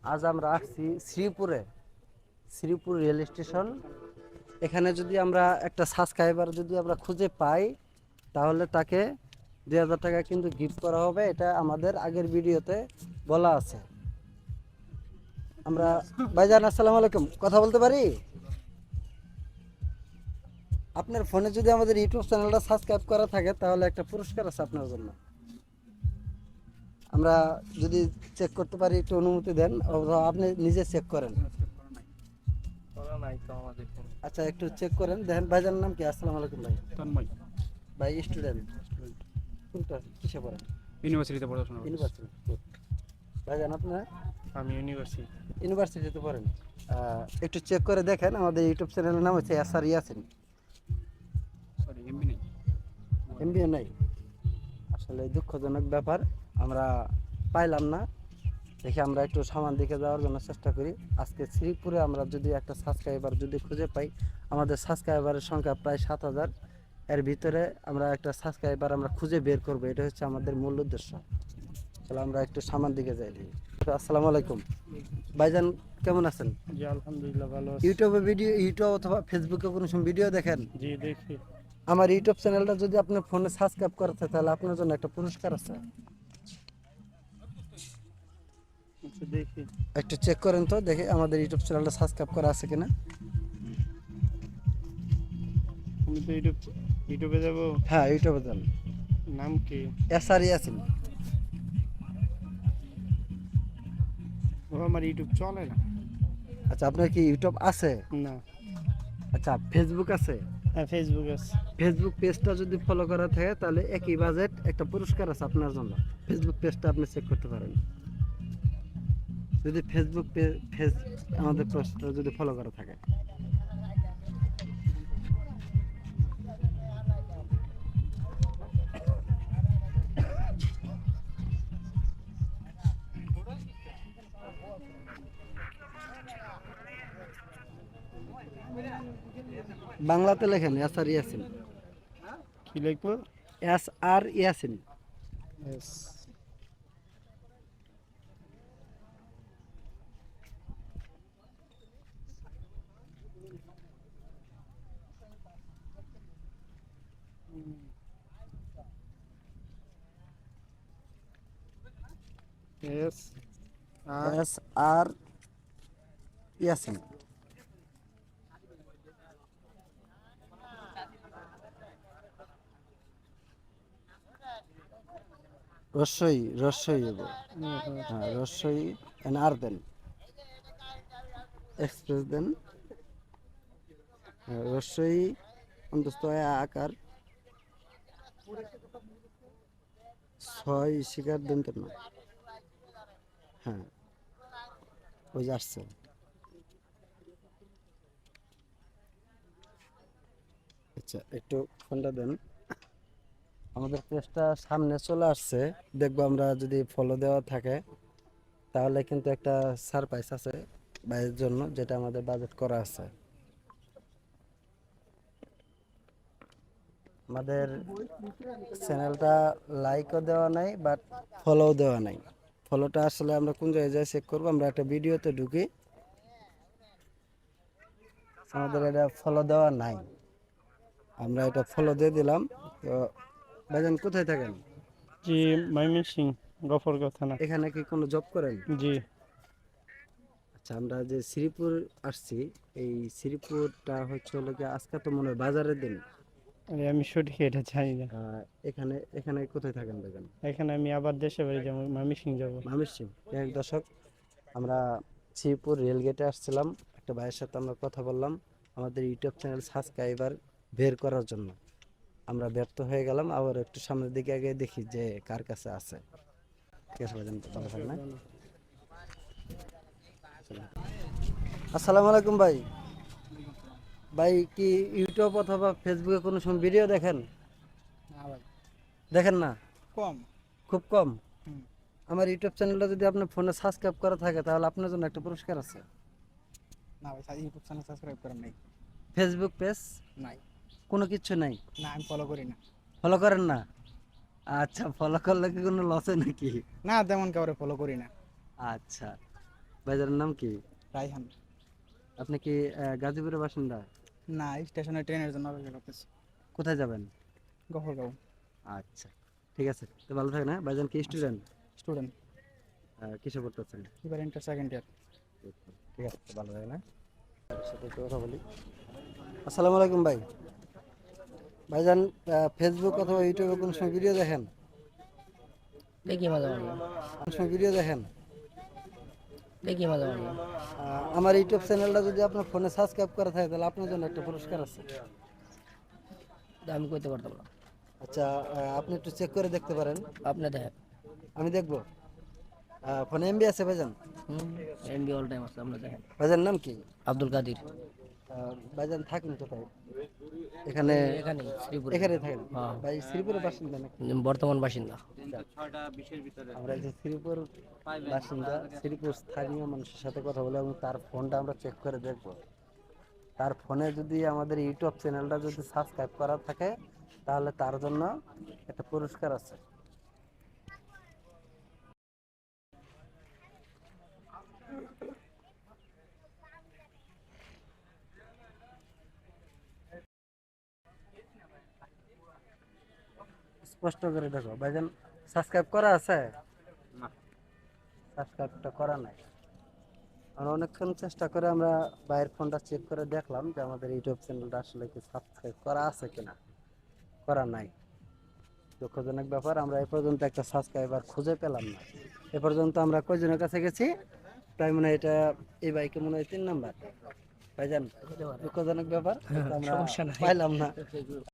আজ আমরা আসছি শ্রীপুরে, শ্রীপুর রেল স্টেশন। এখানে যদি আমরা একটা সাবস্ক্রাইবার যদি আমরা খুঁজে পাই, তাহলে তাকে 2,000 টাকা কিন্তু গিফট করা হবে। এটা আমাদের আগের ভিডিওতে বলা আছে। আমরা ভাইজান আসসালামু আলাইকুম, কথা বলতে পারি? আপনার ফোনে যদি আমাদের ইউটিউব চ্যানেলটা সাবস্ক্রাইব করা থাকে, তাহলে একটা পুরস্কার আছে আপনার জন্য। আমরা যদি চেক করতে পারি, একটু অনুমতি দেন, অথবা আপনি নিজে চেক করেন। আচ্ছা, একটু চেক করেন, দেখেন। ভাইজানের নাম কি? আসসালামু আলাইকুম ভাই। তন্ময়। ভাই স্টুডেন্ট কোনটা, কিসে পড়েন? ইউনিভার্সিটিতে পড়াশোনা করতেছি। ইউনিভার্সিটি। ভাইজান আপনার? আমি ইউনিভার্সিটি। ইউনিভার্সিটিতে পড়েন। একটু চেক করে দেখেন, আমাদের ইউটিউব চ্যানেলের নাম হচ্ছে এসআর ইয়াসিন। সরি, এমবি নেই। এমবিএ নাই? আসলে দুঃখজনক ব্যাপার, আমরা পাইলাম না। দেখি আমরা একটু সামান দিকে যাওয়ার জন্য চেষ্টা করি। আজকে শ্রীপুরে আমরা যদি একটা সাবস্ক্রাইবার যদি খুঁজে পাই, আমাদের সাবস্ক্রাইবারের সংখ্যা প্রায় 7,000। এর ভিতরে আমরা একটা সাবস্ক্রাইবার আমরা খুঁজে বের করবো, এটা হচ্ছে আমাদের মূল উদ্দেশ্য। তাহলে আমরা একটু সামান দিকে যাই। আসসালামু আলাইকুম ভাইজান, কেমন আছেন? জি আলহামদুলিল্লাহ, ভালো আছি। ইউটিউবে ভিডিও, ইউটিউব অথবা ফেসবুকে কোনো সময় ভিডিও দেখেন? জি দেখি। আমার ইউটিউব চ্যানেলটা যদি আপনার ফোনে সাবস্ক্রাইব করা থাকে, তাহলে আপনার জন্য একটা পুরস্কার আছে। আচ্ছা দেখি। একটু চেক করেন তো, দেখে আমাদের ইউটিউব চ্যানেলটা সাবস্ক্রাইব করা আছে কিনা। আমি তো ইউটিউবে যাব। হ্যাঁ, ইউটিউবে যান। নাম কি? এসআর ইয়াসিন। ও আমার ইউটিউব চলে না। আচ্ছা, আপনার কি ইউটিউব আছে? না। আচ্ছা, ফেসবুক আছে? হ্যাঁ, ফেসবুক আছে। ফেসবুক পেজটা যদি ফলো করা থাকে, তাহলে একই বাজেট একটা পুরস্কার আছে আপনার জন্য। ফেসবুক পেজটা আপনি চেক করতে পারেন। যদি ফেসবুক পেজ আমাদের পেজটা যদি ফলো করা থাকে। বাংলাতে লেখেন এসআর ইয়াসিন। কি লিখবো? এসআর ইয়াসিন। এস এস আর এসআর ইয়াসিন। রস্যই রস্যই হইব। হ্যাঁ, রস্যই এন আর দেন, এক্সপ্রেস দেন। হ্যাঁ, রস্যই অন্তস্থ আকার 6 শিকার দেন তো না। হ্যাঁ, ওই যে আসছে। আচ্ছা, একটু ফোনটা দেন। আমাদের পেজটা সামনে চলে আসছে। দেখবো আমরা যদি ফলো দেওয়া থাকে, তাহলে কিন্তু একটা সারপ্রাইজ আছে ভাইয়ের জন্য, যেটা আমাদের বাজেট করা আছে। আমাদের চ্যানেলটা লাইকও দেওয়া নাই, বাট ফলোও দেওয়া নাই। ফলোটা আসলে আমরা কোন জায়গায় যাই চেক করবো। আমরা একটা ভিডিওতে ঢুকি, আমাদের এটা ফলো দেওয়া নাই। আমরা এটা ফলো দিয়ে দিলাম। তো ভাইজান কোথায় থাকেন? জি, ময়মনসিং, গফরগাঁও থানা। এখানে কি কোনো জব করেন? জি। আচ্ছা, আমরা যে শ্রীপুর আসছি, এই শ্রীপুরটা হচ্ছে হলো কি, আজকে তো মনে হয় বাজারের দিন। আরে আমি সঠিক এটা জানি না। এখানে এখানে কোথায় থাকেন ভাইজান? এখানে আমি আবার দেশে বাড়ি যাবো, ময়মনসিং যাব। ময়মনসিং। এক দশক, আমরা শ্রীপুর রেলগেটে আসছিলাম, একটা ভাইয়ের সাথে আমরা কথা বললাম আমাদের ইউটিউব চ্যানেল সাবস্ক্রাইবার বের করার জন্য। আমরা ব্যর্থ হয়ে গেলাম। আবার একটু সামনের দিকে আগে দেখি যে কার কাছে আছে। ঠিক আছে ভাইজান, ভালো থাকেন না। আসসালামু আলাইকুম ভাই। ভাই কি ইউটিউব অথবা ফেসবুকে কোনো সময় ভিডিও দেখেন? না ভাই, দেখেন না? কম। খুব কম? হুম। আমার ইউটিউব চ্যানেলটা যদি আপনার ফোনে সাবস্ক্রাইব করা থাকে, তাহলে আপনার জন্য একটা পুরস্কার আছে। না ভাই, ইউটিউব চ্যানেল সাবস্ক্রাইব করেন নাই? ফেসবুক পেজ নাই। কোনো কিছু নাই? না, আমি ফলো করি না। ফলো করেন না? আচ্ছা, ফলো করলে কি কোনো লস হয় নাকি? না, তেমন কাউরে ফলো করি না। আচ্ছা ভাইজানের নাম কি? রাইহান। আপনি কি গাজীপুরের বাসিন্দা? না, স্টেশনে ট্রেনের জন্য অপেক্ষা করতেছি। কোথায় যাবেন? গফরগাঁও। আচ্ছা, ঠিক আছে, তো ভালো থাকেন। হ্যাঁ, ভাইজান কি স্টুডেন্ট? স্টুডেন্ট। কিসে পড়তেছেন? এবার ইন্টার সেকেন্ড ইয়ার। ঠিক আছে, তো ভালো থাকেন। হ্যাঁ, তার সাথে একটু কথা বলি। আসসালামু আলাইকুম ভাই। ভাইজান ফেসবুক অথবা ইউটিউবে কোন সময় ভিডিও দেখেন? দেখি মাঝে মাঝে। কোন সময় ভিডিও দেখেন? দেখি মাঝে মাঝে। আমার ইউটিউব চ্যানেলটা যদি আপনার ফোনে সাবস্ক্রাইব করা থাকে তাহলে আপনার জন্য একটা পুরস্কার আছে। তা আমি কইতে পারতাম না। আচ্ছা, আপনি একটু চেক করে দেখতে পারেন। আপনি দেখেন। আমি দেখবো। ফোনে এমবি আছে ভাইজান? এমবি অল টাইম আছে, আপনি দেখেন। ভাইজান নাম কি? আব্দুল কাদির। ভাইজান থাকেন কোথায়? এখানে? এখানে শ্রীপুরে। এখানে থাকেন? হ্যাঁ। ভাই শ্রীপুরের বাসিন্দা নাকি? বর্তমান বাসিন্দা। আমরা এই যে শ্রীপুর বাসিন্দা, শ্রীপুর স্থানীয় মানুষের সাথে কথা বলে এবং তার ফোনটা আমরা চেক করে দেখব। তার ফোনে যদি আমাদের ইউটিউব চ্যানেলটা যদি সাবস্ক্রাইব করা থাকে তাহলে তার জন্য একটা পুরস্কার আছে। স্পষ্ট করে দেখো ভাইজান, সাবস্ক্রাইব করা আছে? সাবস্ক্রাইবটা করা নাই। আমরা অনেকক্ষণ চেষ্টা করে আমরা বাইরের ফোনটা চেক করে দেখলাম যে আমাদের ইউটিউব চ্যানেলটা আসলে কি সাবস্ক্রাইব করা আছে কিনা। করা নাই। দুঃখজনক ব্যাপার, আমরা এ পর্যন্ত একটা সাবস্ক্রাইবার খুঁজে পেলাম না। এ পর্যন্ত আমরা কয়জনের কাছে গেছি? তাই মনে হয় এটা এই বাইকে মনে হয় 3 নাম্বার। ভাইজান দুঃখজনক ব্যাপার, আমরা সমস্যা নাই। পাইলাম না।